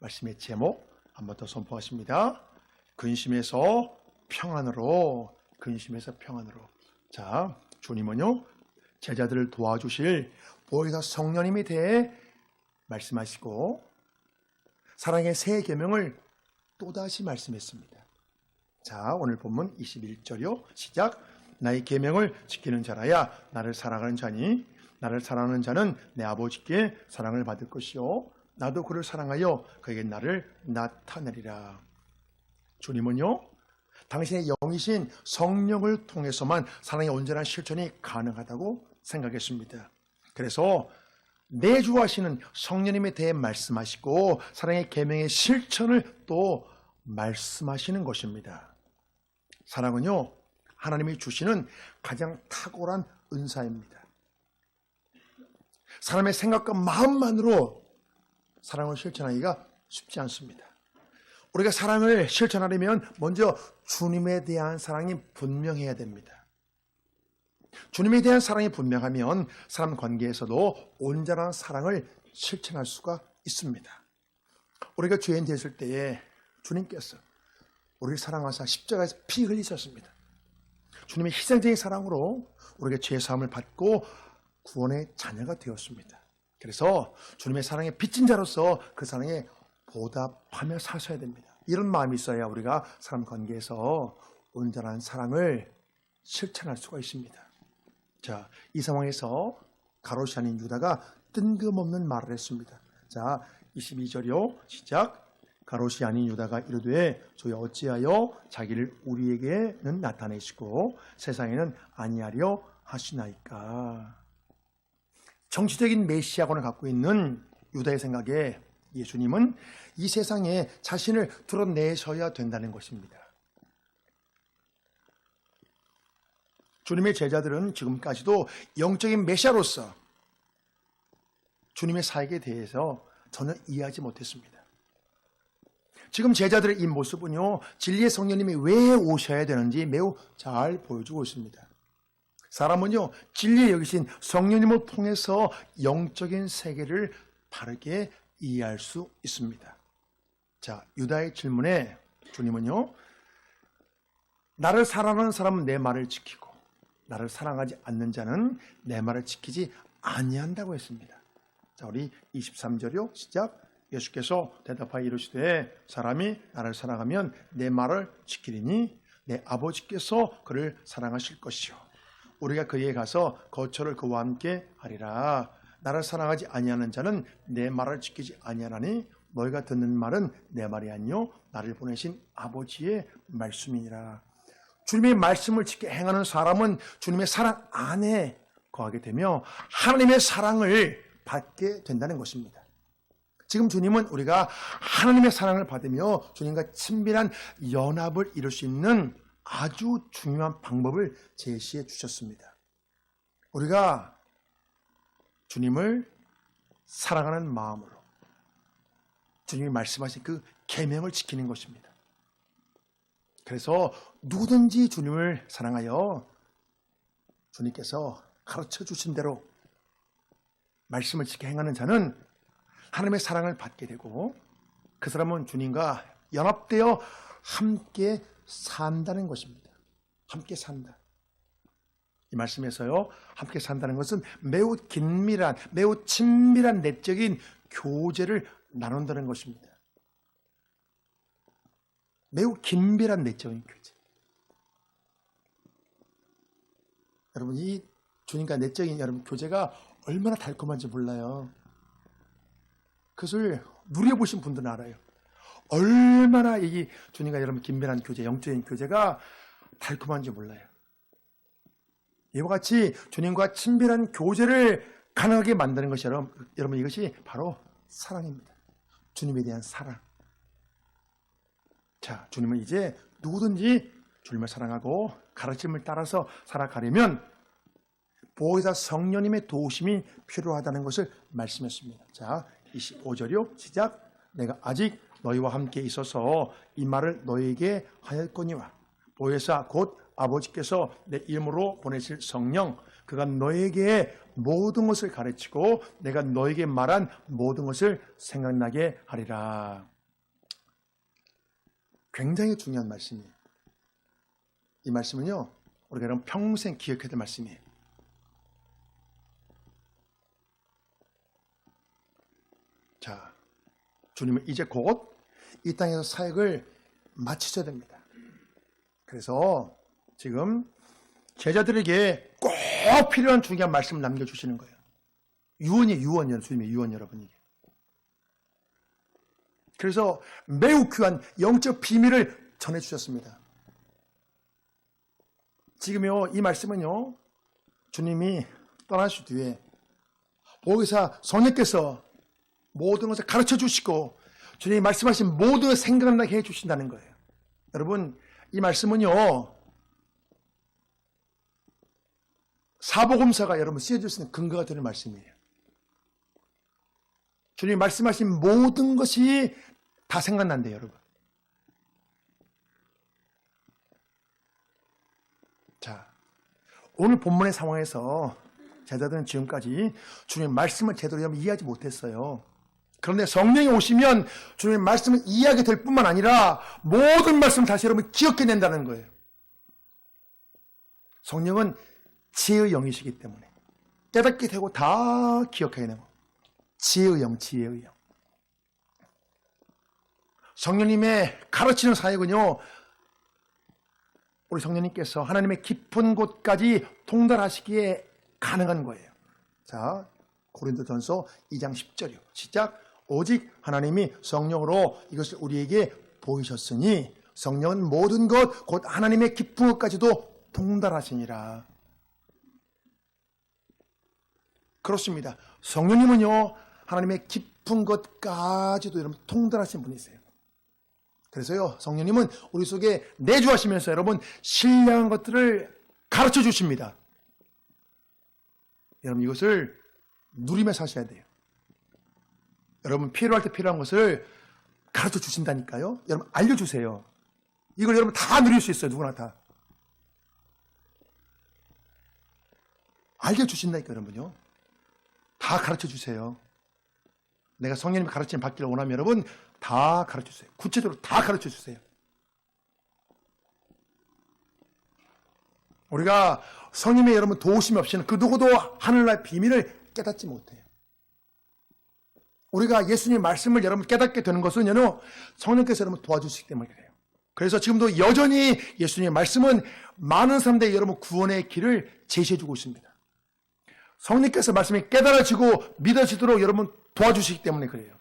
말씀의 제목 한 번 더 선포하십니다. 근심에서 평안으로, 근심에서 평안으로. 자, 주님은요, 제자들을 도와주실 보혜사 성령님이 대해 말씀하시고 사랑의 새 계명을 또다시 말씀했습니다. 자, 오늘 본문 21절이요. 시작. 나의 계명을 지키는 자라야 나를 사랑하는 자니 나를 사랑하는 자는 내 아버지께 사랑을 받을 것이요 나도 그를 사랑하여 그에게 나를 나타내리라. 주님은요, 당신의 영이신 성령을 통해서만 사랑의 온전한 실천이 가능하다고 생각했습니다. 그래서 내주하시는 성령님에 대해 말씀하시고 사랑의 계명의 실천을 또 말씀하시는 것입니다. 사랑은요, 하나님이 주시는 가장 탁월한 은사입니다. 사람의 생각과 마음만으로 사랑을 실천하기가 쉽지 않습니다. 우리가 사랑을 실천하려면 먼저 주님에 대한 사랑이 분명해야 됩니다. 주님에 대한 사랑이 분명하면 사람 관계에서도 온전한 사랑을 실천할 수가 있습니다. 우리가 죄인 됐을 때에 주님께서 우리를 사랑하사 십자가에서 피 흘리셨습니다. 주님의 희생적인 사랑으로 우리가 죄사함을 받고 구원의 자녀가 되었습니다. 그래서 주님의 사랑에 빚진 자로서 그 사랑에 보답하며 사셔야 됩니다. 이런 마음이 있어야 우리가 사람 관계에서 온전한 사랑을 실천할 수가 있습니다. 자, 이 상황에서 가롯이 아닌 유다가 뜬금없는 말을 했습니다. 자, 22절이요. 시작. 가롯이 아닌 유다가 이르되 저희 어찌하여 자기를 우리에게는 나타내시고 세상에는 아니하려 하시나이까. 정치적인 메시아권을 갖고 있는 유다의 생각에 예수님은 이 세상에 자신을 드러내셔야 된다는 것입니다. 주님의 제자들은 지금까지도 영적인 메시아로서 주님의 사역에 대해서 전혀 이해하지 못했습니다. 지금 제자들의 이 모습은요, 진리의 성령님이 왜 오셔야 되는지 매우 잘 보여주고 있습니다. 사람은요, 진리에 여기신 성령님을 통해서 영적인 세계를 바르게 이해할 수 있습니다. 자, 유다의 질문에 주님은요, 나를 사랑하는 사람은 내 말을 지키고 나를 사랑하지 않는 자는 내 말을 지키지 아니한다고 했습니다. 자, 우리 23절이요. 시작. 예수께서 대답하여 이르시되 사람이 나를 사랑하면 내 말을 지키리니 내 아버지께서 그를 사랑하실 것이요 우리가 그에게 가서 거처를 그와 함께 하리라. 나를 사랑하지 아니하는 자는 내 말을 지키지 아니하나니 너희가 듣는 말은 내 말이 아니요 나를 보내신 아버지의 말씀이니라. 주님의 말씀을 지켜 행하는 사람은 주님의 사랑 안에 거하게 되며 하나님의 사랑을 받게 된다는 것입니다. 지금 주님은 우리가 하나님의 사랑을 받으며 주님과 친밀한 연합을 이룰 수 있는 아주 중요한 방법을 제시해 주셨습니다. 우리가 주님을 사랑하는 마음으로 주님이 말씀하신 그 계명을 지키는 것입니다. 그래서 누구든지 주님을 사랑하여 주님께서 가르쳐 주신 대로 말씀을 지켜 행하는 자는 하나님의 사랑을 받게 되고 그 사람은 주님과 연합되어 함께 산다는 것입니다. 함께 산다. 이 말씀에서요, 함께 산다는 것은 매우 긴밀한, 매우 친밀한 내적인 교제를 나눈다는 것입니다. 매우 긴밀한 내적인 교제. 여러분, 이 주님과 내적인 여러분 교제가 얼마나 달콤한지 몰라요. 그것을 누려보신 분들은 알아요. 얼마나 이 주님과 여러분 긴밀한 교제, 영적인 교제가 달콤한지 몰라요. 이와 같이 주님과 친밀한 교제를 가능하게 만드는 것이 여러분 이것이 바로 사랑입니다. 주님에 대한 사랑. 자, 주님은 이제 누구든지 주님을 사랑하고 가르침을 따라서 살아가려면 보혜사 성령님의 도우심이 필요하다는 것을 말씀했습니다. 자, 25절이요. 시작. 내가 아직 너희와 함께 있어서 이 말을 너희에게 하였거니와 보혜사 곧 아버지께서 내 이름으로 보내실 성령 그가 너희에게 모든 것을 가르치고 내가 너희에게 말한 모든 것을 생각나게 하리라. 굉장히 중요한 말씀이에요. 이 말씀은요, 우리가 여러분 평생 기억해야 될 말씀이에요. 자, 주님은 이제 곧 이 땅에서 사역을 마치셔야 됩니다. 그래서 지금 제자들에게 꼭 필요한 중요한 말씀을 남겨주시는 거예요. 유언이에요, 주님의 유언 여러분에게. 그래서 매우 귀한 영적 비밀을 전해주셨습니다. 지금요, 이 말씀은요, 주님이 떠나실 뒤에 보혜사 성령께서 모든 것을 가르쳐 주시고 주님이 말씀하신 모든 것을 생각나게 해 주신다는 거예요. 여러분, 이 말씀은요, 사복음서가 여러분 쓰여질 수 있는 근거가 되는 말씀이에요. 주님이 말씀하신 모든 것이 다 생각난대요, 여러분. 자, 오늘 본문의 상황에서 제자들은 지금까지 주님의 말씀을 제대로 여러분 이해하지 못했어요. 그런데 성령이 오시면 주님의 말씀을 이해하게 될 뿐만 아니라 모든 말씀을 다시 여러분 기억해낸다는 거예요. 성령은 지혜의 영이시기 때문에 깨닫게 되고 다 기억해내고, 지혜의 영, 지혜의 영. 성령님의 가르치는 사역은요, 우리 성령님께서 하나님의 깊은 곳까지 통달하시기에 가능한 거예요. 자, 고린도전서 2장 10절이요. 시작. 오직 하나님이 성령으로 이것을 우리에게 보이셨으니 성령은 모든 것 곧 하나님의 깊은 곳까지도 통달하시니라. 그렇습니다. 성령님은요, 하나님의 깊은 것까지도 여러분 통달하신 분이세요. 그래서요, 성령님은 우리 속에 내주하시면서 여러분 신령한 것들을 가르쳐 주십니다. 여러분 이것을 누리며 사셔야 돼요. 여러분 필요할 때 필요한 것을 가르쳐 주신다니까요. 여러분 알려주세요. 이걸 여러분 다 누릴 수 있어요. 누구나 다. 알려주신다니까 여러분요. 다 가르쳐 주세요. 내가 성령님이 가르침 받기를 원하면 여러분 다 가르쳐 주세요. 구체적으로 다 가르쳐 주세요. 우리가 성령님의 여러분 도우심이 없이는 그 누구도 하늘나라의 비밀을 깨닫지 못해요. 우리가 예수님의 말씀을 여러분 깨닫게 되는 것은 성령께서 여러분 도와주시기 때문에 그래요. 그래서 지금도 여전히 예수님의 말씀은 많은 사람들의 여러분 구원의 길을 제시해주고 있습니다. 성령께서 말씀이 깨달아지고 믿어지도록 여러분 도와주시기 때문에 그래요.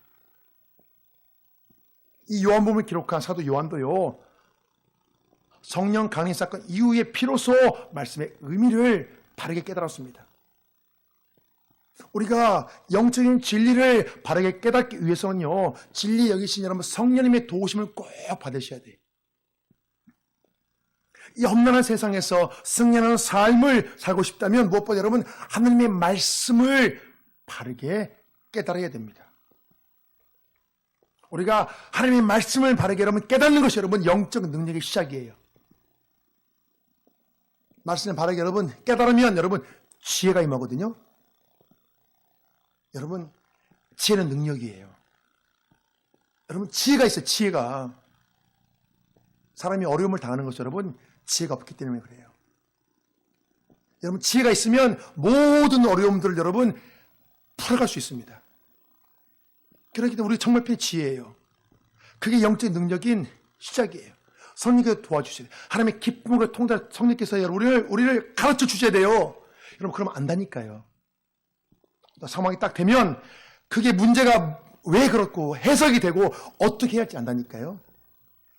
이 요한복음을 기록한 사도 요한도요, 성령 강림 사건 이후에 비로소 말씀의 의미를 바르게 깨달았습니다. 우리가 영적인 진리를 바르게 깨닫기 위해서는요, 진리 여기신 여러분 성령님의 도우심을 꼭 받으셔야 돼요. 이 험난한 세상에서 승리하는 삶을 살고 싶다면 무엇보다 여러분 하나님의 말씀을 바르게 깨달아야 됩니다. 우리가 하나님의 말씀을 바르게 여러분 깨닫는 것이 여러분 영적 능력의 시작이에요. 말씀을 바르게 여러분 깨달으면 여러분 지혜가 임하거든요. 여러분 지혜는 능력이에요. 여러분 지혜가 있어요. 지혜가. 사람이 어려움을 당하는 것이 여러분 지혜가 없기 때문에 그래요. 여러분 지혜가 있으면 모든 어려움들을 여러분 풀어갈 수 있습니다. 그렇기 때문에 우리 정말 필요한 지혜예요. 그게 영적 능력인 시작이에요. 성령께서 도와주셔야 돼요. 하나님의 기쁨과 통달 성령께서 우리를 가르쳐 주셔야 돼요. 여러분 그러면 안다니까요. 상황이 딱 되면 그게 문제가 왜 그렇고 해석이 되고 어떻게 해야 할지 안다니까요.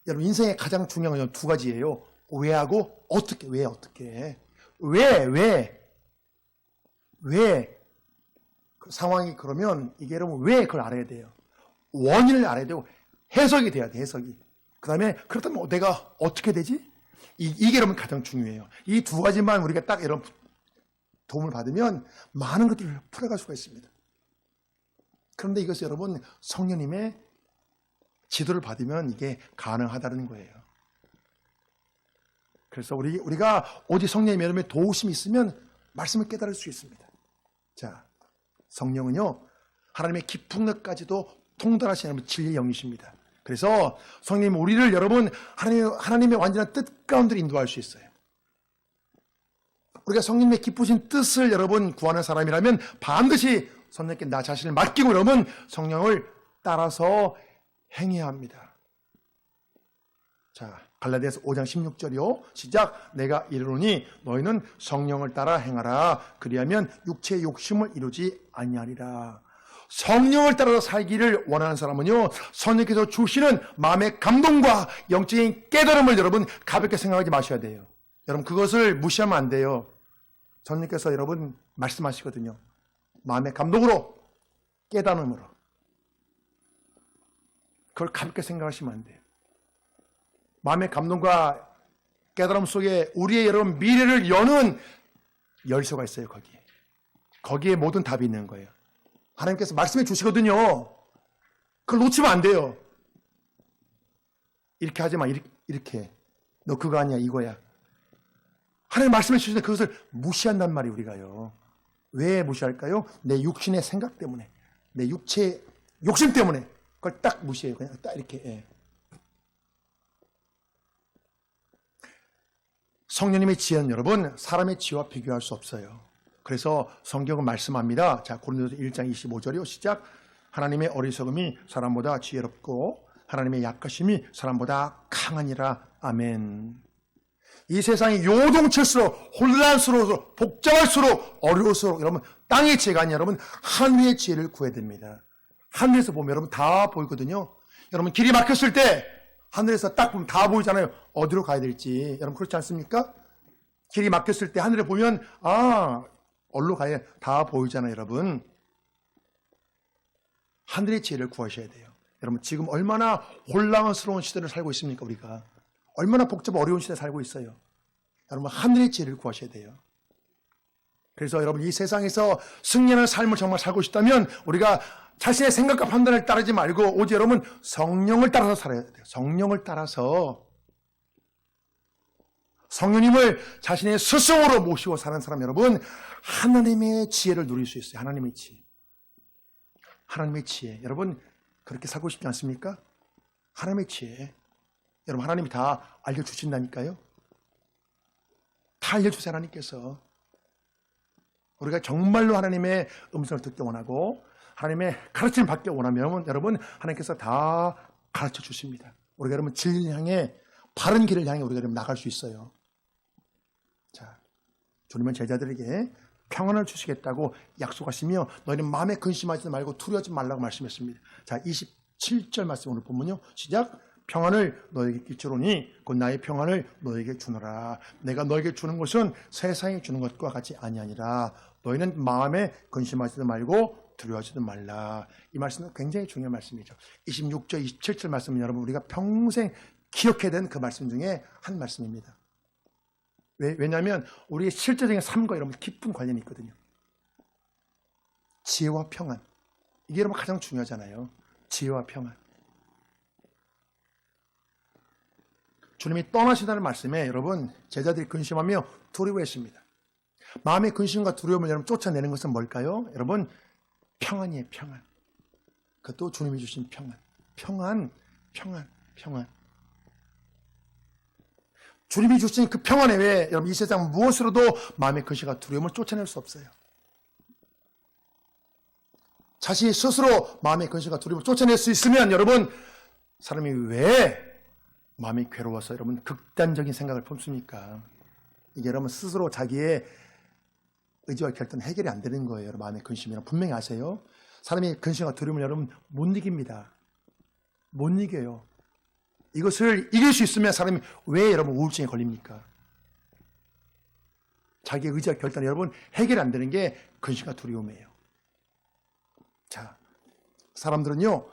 여러분 인생의 가장 중요한 건 두 가지예요. 왜하고 어떻게. 왜 어떻게. 왜 그 상황이 그러면 이게 여러분 왜 그걸 알아야 돼요. 원인을 알아야 되고 해석이 돼야 돼. 해석이. 그 다음에 그렇다면 내가 어떻게 되지? 이게 여러분 가장 중요해요. 이 두 가지만 우리가 딱 여러분 도움을 받으면 많은 것들을 풀어갈 수가 있습니다. 그런데 이것이 여러분 성령님의 지도를 받으면 이게 가능하다는 거예요. 그래서 우리가 오직 성령님의 여러분의 도우심이 있으면 말씀을 깨달을 수 있습니다. 자, 성령은요 하나님의 깊은 것까지도 통달하시는 진리의 영이십니다. 그래서 성령님 우리를 여러분 하나님의 완전한 뜻 가운데로 인도할 수 있어요. 우리가 성령님의 기쁘신 뜻을 여러분 구하는 사람이라면 반드시 성령님께 나 자신을 맡기고 여러분 성령을 따라서 행해야 합니다. 자, 갈라디아서 5장 16절이요. 시작. 내가 이르노니 너희는 성령을 따라 행하라. 그리하면 육체의 욕심을 이루지 아니하리라. 성령을 따라서 살기를 원하는 사람은요, 성령께서 주시는 마음의 감동과 영적인 깨달음을 여러분 가볍게 생각하지 마셔야 돼요. 여러분 그것을 무시하면 안 돼요. 성령께서 여러분 말씀하시거든요. 마음의 감동으로, 깨달음으로. 그걸 가볍게 생각하시면 안 돼요. 마음의 감동과 깨달음 속에 우리의 여러분 미래를 여는 열쇠가 있어요. 거기에 모든 답이 있는 거예요. 하나님께서 말씀해 주시거든요. 그걸 놓치면 안 돼요. 이렇게 하지 마. 이렇게. 너 그거 아니야. 이거야. 하나님 말씀해 주시는데 그것을 무시한단 말이에요. 우리가요. 왜 무시할까요? 내 육신의 생각 때문에. 내 육체의 욕심 때문에. 그걸 딱 무시해요. 그냥 딱 이렇게. 예. 성령님의 지혜는 여러분 사람의 지혜와 비교할 수 없어요. 그래서 성경은 말씀합니다. 자, 고린도서 1장 25절이요. 시작. 하나님의 어리석음이 사람보다 지혜롭고 하나님의 약하심이 사람보다 강하니라. 아멘. 이 세상이 요동칠수록 혼란스러워서 복잡할수록 어려울수록 여러분 땅의 지혜가 아니라 여러분 하늘의 지혜를 구해야 됩니다. 하늘에서 보면 여러분 다 보이거든요. 여러분 길이 막혔을 때 하늘에서 딱 보면 다 보이잖아요. 어디로 가야 될지. 여러분 그렇지 않습니까? 길이 막혔을 때 하늘에 보면 어디로 가야 다 보이잖아요. 여러분 하늘의 지혜를 구하셔야 돼요. 여러분 지금 얼마나 혼란스러운 시대를 살고 있습니까? 우리가 얼마나 복잡하고 어려운 시대에 살고 있어요. 여러분 하늘의 지혜를 구하셔야 돼요. 그래서 여러분 이 세상에서 승리하는 삶을 정말 살고 싶다면 우리가 자신의 생각과 판단을 따르지 말고 오직 여러분 성령을 따라서 살아야 돼요. 성령을 따라서 성령님을 자신의 스승으로 모시고 사는 사람 여러분 하나님의 지혜를 누릴 수 있어요. 하나님의 지혜. 하나님의 지혜. 여러분 그렇게 살고 싶지 않습니까? 하나님의 지혜. 여러분 하나님이 다 알려주신다니까요. 다 알려주세요. 하나님께서. 우리가 정말로 하나님의 음성을 듣기 원하고 하나님의 가르침을 받기 원하면 여러분 하나님께서 다 가르쳐 주십니다. 우리가 여러분 진리를 향해 바른 길을 향해 우리가 여러분 나갈 수 있어요. 자, 주님은 제자들에게 평안을 주시겠다고 약속하시며 너희는 마음에 근심하지 말고 두려워하지 말라고 말씀했습니다. 자, 27절 말씀 오늘 본문요. 시작. 평안을 너에게 끼치노니 곧 나의 평안을 너에게 주노라. 내가 너에게 주는 것은 세상이 주는 것과 같이 아니하니라. 너희는 마음에 근심하지도 말고 두려워하지도 말라. 이 말씀은 굉장히 중요한 말씀이죠. 26절, 27절 말씀은 여러분 우리가 평생 기억해야 되는 그 말씀 중에 한 말씀입니다. 왜냐하면 우리의 실제적인 삶과 여러분 깊은 관련이 있거든요. 지혜와 평안. 이게 여러분 가장 중요하잖아요. 지혜와 평안. 주님이 떠나시다는 말씀에 여러분 제자들이 근심하며 두려워했습니다. 마음의 근심과 두려움을 여러분 쫓아내는 것은 뭘까요? 여러분 평안이에요. 평안. 그것도 주님이 주신 평안. 평안. 주님이 주신 그 평안에 왜 여러분 이 세상 무엇으로도 마음의 근심과 두려움을 쫓아낼 수 없어요. 자신이 스스로 마음의 근심과 두려움을 쫓아낼 수 있으면 여러분 사람이 왜 마음이 괴로워서 여러분 극단적인 생각을 품습니까? 이게 여러분 스스로 자기의 의지와 결단 해결이 안 되는 거예요. 여러분 마음의 근심이랑 분명히 아세요. 사람이 근심과 두려움을 여러분 못 이깁니다. 못 이겨요. 이것을 이길 수 있으면 사람이 왜 여러분 우울증에 걸립니까? 자기의 의지와 결단이 여러분 해결이 안 되는 게 근심과 두려움이에요. 자, 사람들은요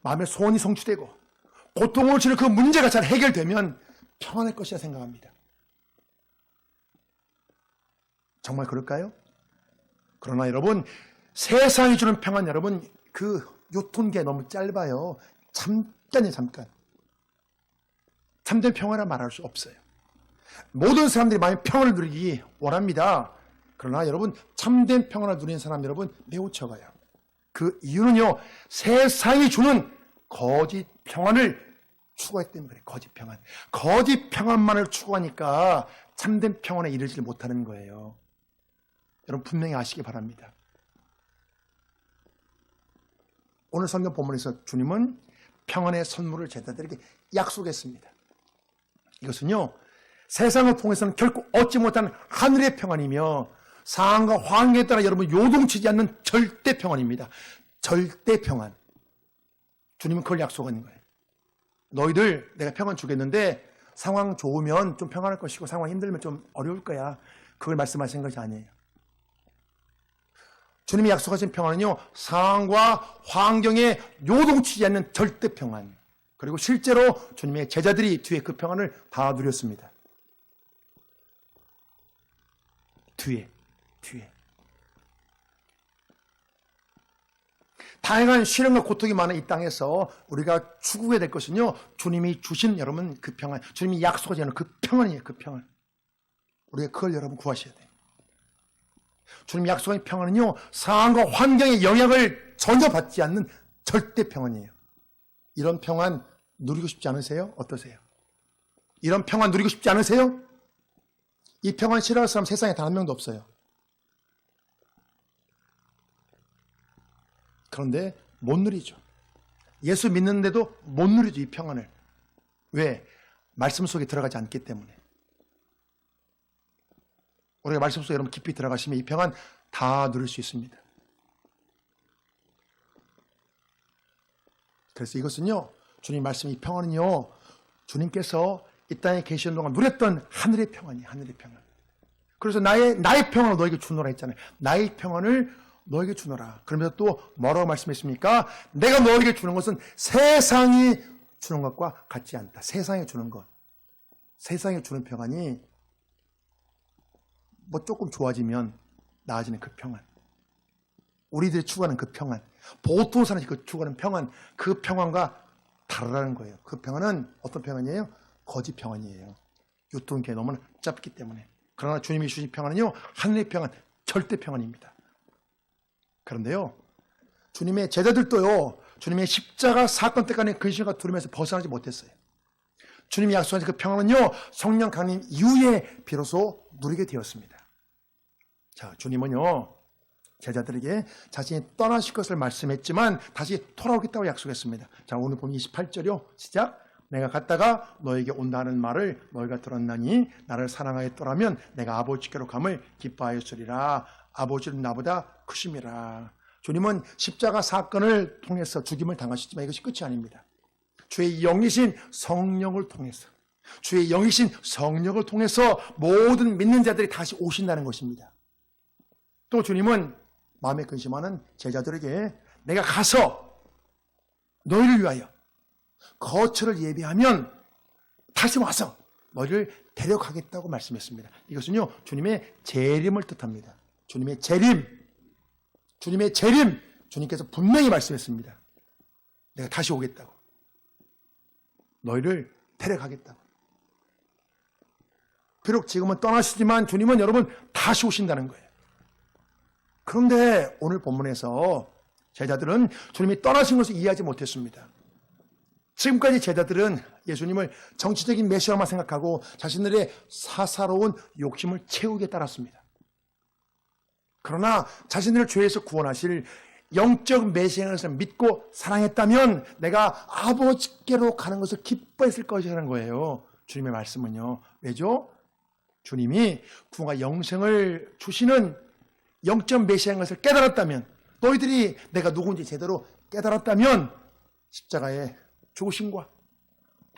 마음의 소원이 성취되고 고통을 주는 그 문제가 잘 해결되면 평안할 것이라 생각합니다. 정말 그럴까요? 그러나 여러분 세상이 주는 평안 여러분 그 유통기한이 너무 짧아요. 잠깐이에요. 잠깐. 참된 평안이라 말할 수 없어요. 모든 사람들이 마음의 평안을 누리기 원합니다. 그러나 여러분 참된 평안을 누리는 사람 여러분 매우 적어요. 그 이유는요 세상이 주는 거짓 평안을 추구하기 때문에 그래요. 거짓 평안. 거짓 평안만을 추구하니까 참된 평안에 이르지 못하는 거예요. 여러분 분명히 아시기 바랍니다. 오늘 성경 본문에서 주님은 평안의 선물을 제자들에게 약속했습니다. 이것은요, 세상을 통해서는 결코 얻지 못하는 하늘의 평안이며 상황과 환경에 따라 여러분 요동치지 않는 절대 평안입니다. 절대 평안. 주님은 그걸 약속하는 거예요. 너희들 내가 평안 주겠는데 상황 좋으면 좀 평안할 것이고 상황 힘들면 좀 어려울 거야. 그걸 말씀하신 것이 아니에요. 주님이 약속하신 평안은요, 상황과 환경에 요동치지 않는 절대 평안. 그리고 실제로 주님의 제자들이 뒤에 그 평안을 다 누렸습니다. 뒤에. 다양한 시련과 고통이 많은 이 땅에서 우리가 추구해야 될 것은요, 주님이 주신 여러분 그 평안, 주님이 약속하지 않은 그 평안이에요. 그 평안. 우리가 그걸 여러분 구하셔야 돼요. 주님이 약속한 평안은요, 상황과 환경의 영향을 전혀 받지 않는 절대 평안이에요. 이런 평안 누리고 싶지 않으세요? 어떠세요? 이런 평안 누리고 싶지 않으세요? 이 평안 싫어할 사람 세상에 단 한 명도 없어요. 그런데 못 누리죠. 예수 믿는데도 못 누리죠, 이 평안을. 왜? 말씀 속에 들어가지 않기 때문에. 우리가 말씀 속에 여러분 깊이 들어가시면 이 평안 다 누릴 수 있습니다. 그래서 이것은요, 주님 말씀 이 평안은요, 주님께서 이 땅에 계시는 동안 누렸던 하늘의 평안이에요. 하늘의 평안. 그래서 나의 평안을 너에게 주노라 했잖아요. 나의 평안을 너에게 주노라. 그러면서 또 뭐라고 말씀했습니까? 내가 너에게 주는 것은 세상이 주는 것과 같지 않다. 세상에 주는 것. 세상에 주는 평안이 뭐 조금 좋아지면 나아지는 그 평안. 우리들이 추구하는 그 평안. 보통 사람이 추구하는 평안. 그 평안과 다르다는 거예요. 그 평안은 어떤 평안이에요? 거짓 평안이에요. 유통기한이 너무 짧기 때문에. 그러나 주님이 주신 평안은요, 하늘의 평안, 절대 평안입니다. 그런데요, 주님의 제자들도요, 주님의 십자가 사건 때까지 근심과 두려움에서 벗어나지 못했어요. 주님이 약속하신 그 평안은요, 성령 강림 이후에 비로소 누리게 되었습니다. 자, 주님은요, 제자들에게 자신이 떠나실 것을 말씀했지만 다시 돌아오겠다고 약속했습니다. 자, 오늘 보면 28절이요. 시작. 내가 갔다가 너에게 온다는 말을 너희가 들었나니 나를 사랑하였더라면 내가 아버지께로 감을 기뻐하였으리라. 아버지는 나보다 크심이라. 주님은 십자가 사건을 통해서 죽임을 당하셨지만 이것이 끝이 아닙니다. 주의 영이신 성령을 통해서, 주의 영이신 성령을 통해서 모든 믿는 자들이 다시 오신다는 것입니다. 또 주님은 마음에 근심하는 제자들에게 내가 가서 너희를 위하여 거처를 예비하면 다시 와서 너희를 데려가겠다고 말씀했습니다. 이것은요, 주님의 재림을 뜻합니다. 주님의 재림, 주님께서 분명히 말씀했습니다. 내가 다시 오겠다고. 너희를 데려가겠다고. 비록 지금은 떠나시지만 주님은 여러분 다시 오신다는 거예요. 그런데 오늘 본문에서 제자들은 주님이 떠나신 것을 이해하지 못했습니다. 지금까지 제자들은 예수님을 정치적인 메시아만 생각하고 자신들의 사사로운 욕심을 채우게 따랐습니다. 그러나 자신들을 죄에서 구원하실 영적 메시아를 믿고 사랑했다면 내가 아버지께로 가는 것을 기뻐했을 것이라는 거예요. 주님의 말씀은요. 왜죠? 주님이 구원과 영생을 주시는 영적 메시아인 것을 깨달았다면, 너희들이 내가 누구인지 제대로 깨달았다면 십자가의 죽으심과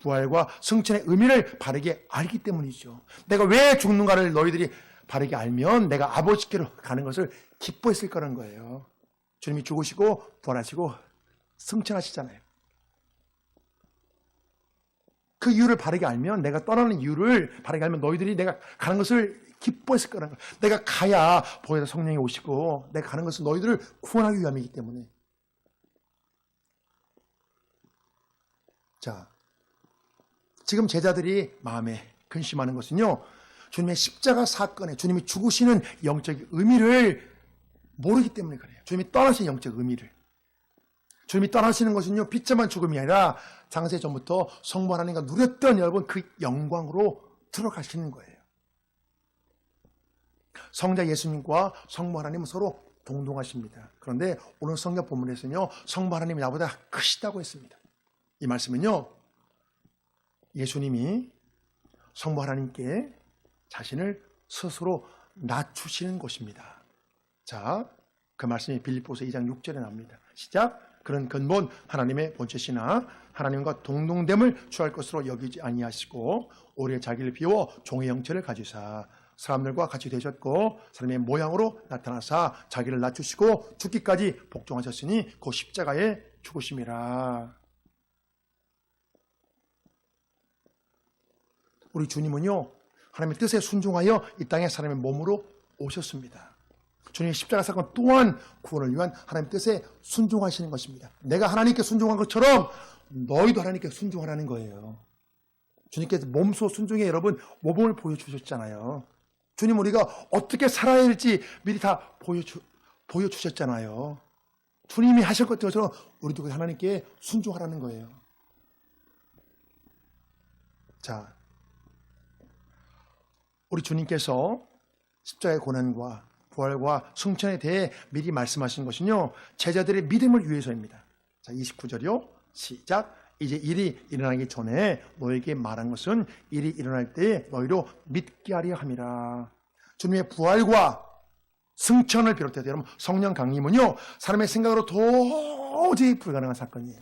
부활과 승천의 의미를 바르게 알기 때문이죠. 내가 왜 죽는가를 너희들이 바르게 알면 내가 아버지께로 가는 것을 기뻐했을 거라는 거예요. 주님이 죽으시고 부활하시고 승천하시잖아요. 그 이유를 바르게 알면, 내가 떠나는 이유를 바르게 알면 너희들이 내가 가는 것을 기뻐했을 거라는 거예요. 내가 가야 보혜사 성령이 오시고 내가 가는 것은 너희들을 구원하기 위함이기 때문에. 자, 지금 제자들이 마음에 근심하는 것은요, 주님의 십자가 사건에 주님이 죽으시는 영적 의미를 모르기 때문에 그래요. 주님이 떠나신 영적 의미를. 주님이 떠나시는 것은요, 비참한 죽음이 아니라 장세 전부터 성부 하나님과 누렸던 여러분 그 영광으로 들어가시는 거예요. 성자 예수님과 성부 하나님은 서로 동등하십니다. 그런데 오늘 성경 본문에서는요, 성부 하나님이 나보다 크시다고 했습니다. 이 말씀은요, 예수님이 성부 하나님께 자신을 스스로 낮추시는 것입니다. 자, 그 말씀이 빌립보서 2장 6절에 나옵니다. 시작. 그런 근본 하나님의 본체시나 하나님과 동등됨을 취할 것으로 여기지 아니하시고 오히려 자기를 비워 종의 형체를 가지사 사람들과 같이 되셨고 사람의 모양으로 나타나사 자기를 낮추시고 죽기까지 복종하셨으니 그 십자가에 죽으심이라. 우리 주님은요, 하나님의 뜻에 순종하여 이 땅에 사람의 몸으로 오셨습니다. 주님의 십자가 사건 또한 구원을 위한 하나님의 뜻에 순종하시는 것입니다. 내가 하나님께 순종한 것처럼 너희도 하나님께 순종하라는 거예요. 주님께서 몸소 순종해 여러분 모범을 보여주셨잖아요. 주님 우리가 어떻게 살아야 할지 미리 다 보여주셨잖아요. 주님이 하실 것처럼 우리도 하나님께 순종하라는 거예요. 자, 우리 주님께서 십자가의 고난과 부활과 승천에 대해 미리 말씀하신 것은요, 제자들의 믿음을 위해서입니다. 자, 29절이요. 시작. 이제 일이 일어나기 전에 너에게 말한 것은 일이 일어날 때 너희로 믿게 하려 함이라. 주님의 부활과 승천을 비롯해서 여러분 성령 강림은요, 사람의 생각으로 도저히 불가능한 사건이에요.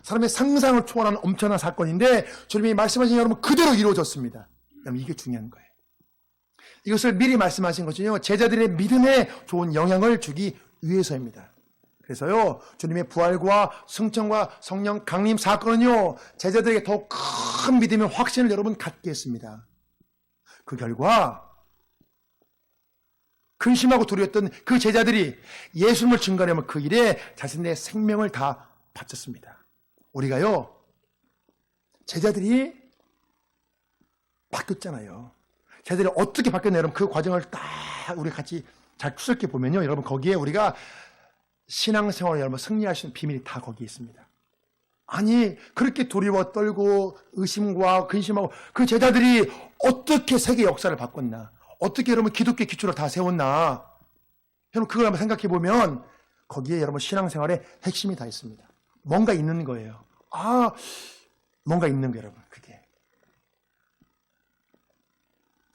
사람의 상상을 초월하는 엄청난 사건인데 주님이 말씀하신 여러분 그대로 이루어졌습니다. 여러분 이게 중요한 거예요. 이것을 미리 말씀하신 것은요, 제자들의 믿음에 좋은 영향을 주기 위해서입니다. 그래서요, 주님의 부활과 승천과 성령 강림 사건은요, 제자들에게 더욱 큰 믿음의 확신을 여러분 갖게 했습니다. 그 결과 근심하고 두려웠던 그 제자들이 예수님을 증거하려면 그 일에 자신의 생명을 다 바쳤습니다. 우리가요, 제자들이 바뀌었잖아요. 제자들이 어떻게 바뀌었나 여러분 그 과정을 딱 우리 같이 잘 추적해 보면요, 여러분 거기에 우리가 신앙생활을 여러분 승리할 수 있는 비밀이 다 거기에 있습니다. 아니 그렇게 두려워 떨고 의심과 근심하고 그 제자들이 어떻게 세계 역사를 바꿨나, 어떻게 여러분 기독교 기초를 다 세웠나, 여러분 그걸 한번 생각해 보면 거기에 여러분 신앙생활의 핵심이 다 있습니다. 뭔가 있는 거예요. 아, 뭔가 있는 거예요, 여러분. 그게.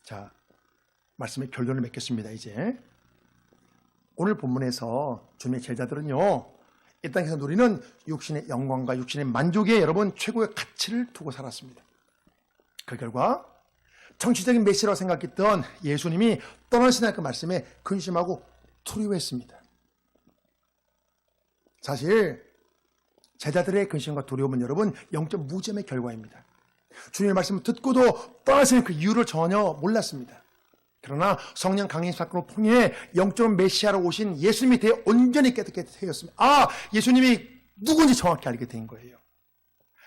자, 말씀의 결론을 맺겠습니다. 이제 오늘 본문에서 주님의 제자들은요, 이 땅에서 누리는 육신의 영광과 육신의 만족에 여러분 최고의 가치를 두고 살았습니다. 그 결과 정치적인 메시라고 생각했던 예수님이 떠나시는 그 말씀에 근심하고 두려워했습니다. 사실 제자들의 근심과 두려움은 여러분 영적 무지함의 결과입니다. 주님의 말씀을 듣고도 떠나시는 그 이유를 전혀 몰랐습니다. 그러나 성령 강림 사건을 통해 영적 메시아로 오신 예수님이 대해 온전히 깨닫게 되었습니다. 아, 예수님이 누군지 정확히 알게 된 거예요.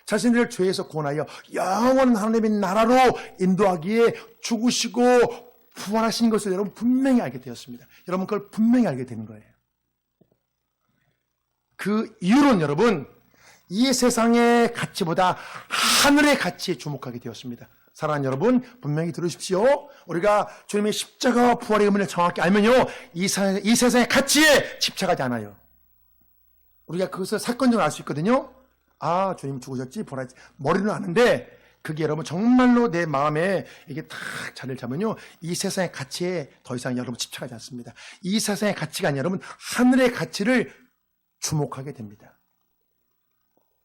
자신들을 죄에서 구원하여 영원한 하나님의 나라로 인도하기에 죽으시고 부활하신 것을 여러분 분명히 알게 되었습니다. 여러분 그걸 분명히 알게 되는 거예요. 그 이유로는 여러분 이 세상의 가치보다 하늘의 가치에 주목하게 되었습니다. 사랑하는 여러분 분명히 들으십시오. 우리가 주님의 십자가와 부활의 의미를 정확히 알면요, 이 세상의 가치에 집착하지 않아요. 우리가 그것을 사건적으로 알 수 있거든요. 아, 주님 죽으셨지, 부활했지, 머리는 아는데 그게 여러분 정말로 내 마음에 이게 딱 자리를 잡으면요, 이 세상의 가치에 더 이상 여러분 집착하지 않습니다. 이 세상의 가치가 아니라 여러분 하늘의 가치를 주목하게 됩니다.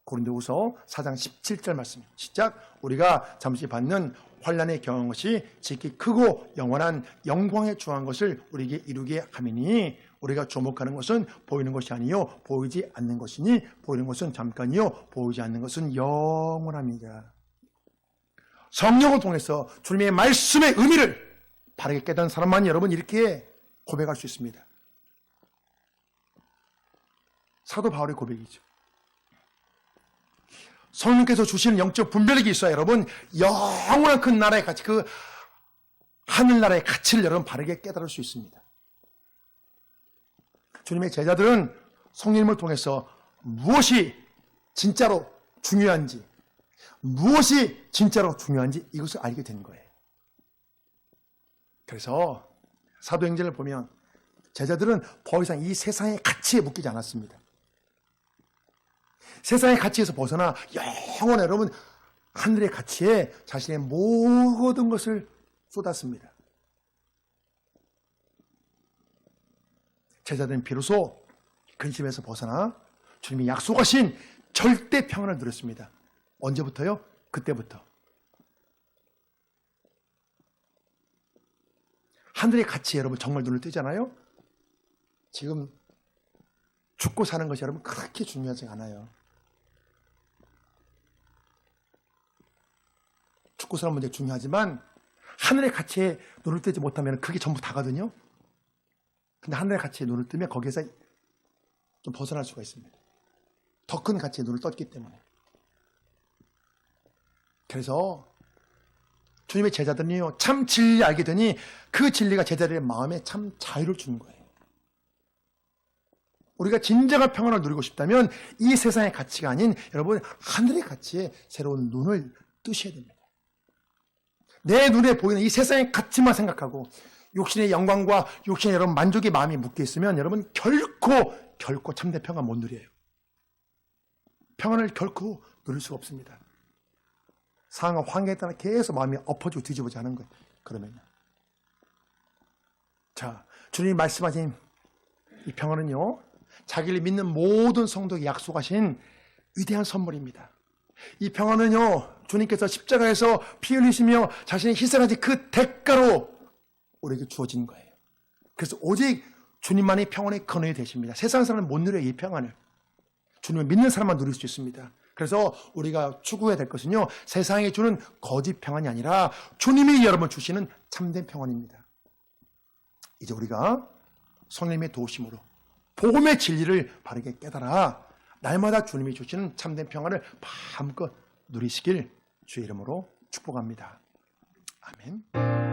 고린도후서 4장 17절 말씀 시작. 우리가 잠시 받는 환난에 경한 것이 지극히 크고 영원한 영광에 주한 것을 우리에게 이루게 하미니 우리가 주목하는 것은 보이는 것이 아니요 보이지 않는 것이니 보이는 것은 잠깐이요 보이지 않는 것은 영원합니다. 성령을 통해서 주님의 말씀의 의미를 바르게 깨달은 사람만 여러분 이렇게 고백할 수 있습니다. 사도 바울의 고백이죠. 성령께서 주시는 영적 분별력이 있어야 여러분 영원한 그 나라의 가치, 그 하늘나라의 가치를 여러분 바르게 깨달을 수 있습니다. 주님의 제자들은 성령님을 통해서 무엇이 진짜로 중요한지, 무엇이 진짜로 중요한지 이것을 알게 된 거예요. 그래서 사도행전을 보면 제자들은 더 이상 이 세상의 가치에 묶이지 않았습니다. 세상의 가치에서 벗어나 영원 여러분 하늘의 가치에 자신의 모든 것을 쏟았습니다. 제자들은 비로소 근심에서 벗어나 주님이 약속하신 절대 평안을 누렸습니다. 언제부터요? 그때부터. 하늘의 가치에 여러분 정말 눈을 뜨잖아요? 지금 죽고 사는 것이 여러분 그렇게 중요하지 않아요. 죽고 사는 문제 중요하지만 하늘의 가치에 눈을 뜨지 못하면 그게 전부 다거든요. 근데 하늘의 가치에 눈을 뜨면 거기에서 좀 벗어날 수가 있습니다. 더 큰 가치에 눈을 떴기 때문에. 그래서 주님의 제자들은요, 참 진리 알게 되니 그 진리가 제자들의 마음에 참 자유를 주는 거예요. 우리가 진정한 평안을 누리고 싶다면 이 세상의 가치가 아닌 여러분 하늘의 가치에 새로운 눈을 뜨셔야 됩니다. 내 눈에 보이는 이 세상의 가치만 생각하고 욕심의 영광과 욕심의 여러분 만족의 마음이 묶여 있으면 여러분 결코 참된 평안 못 누려요. 평안을 결코 누릴 수가 없습니다. 상황과 환경에 따라 계속 마음이 엎어지고 뒤집어져 하는 거예요. 그러면요. 자, 주님이 말씀하신 이 평안은요, 자기를 믿는 모든 성도에게 약속하신 위대한 선물입니다. 이 평안은요, 주님께서 십자가에서 피 흘리시며 자신이 희생하신 그 대가로 우리에게 주어진 거예요. 그래서 오직 주님만이 평안의 근원이 되십니다. 세상 사람은 못 누려요, 이 평안을. 주님을 믿는 사람만 누릴 수 있습니다. 그래서 우리가 추구해야 될 것은요, 세상에 주는 거짓 평안이 아니라 주님이 여러분 주시는 참된 평안입니다. 이제 우리가 성령님의 도우심으로 복음의 진리를 바르게 깨달아 날마다 주님이 주시는 참된 평안을 마음껏 누리시길 주의 이름으로 축복합니다. 아멘.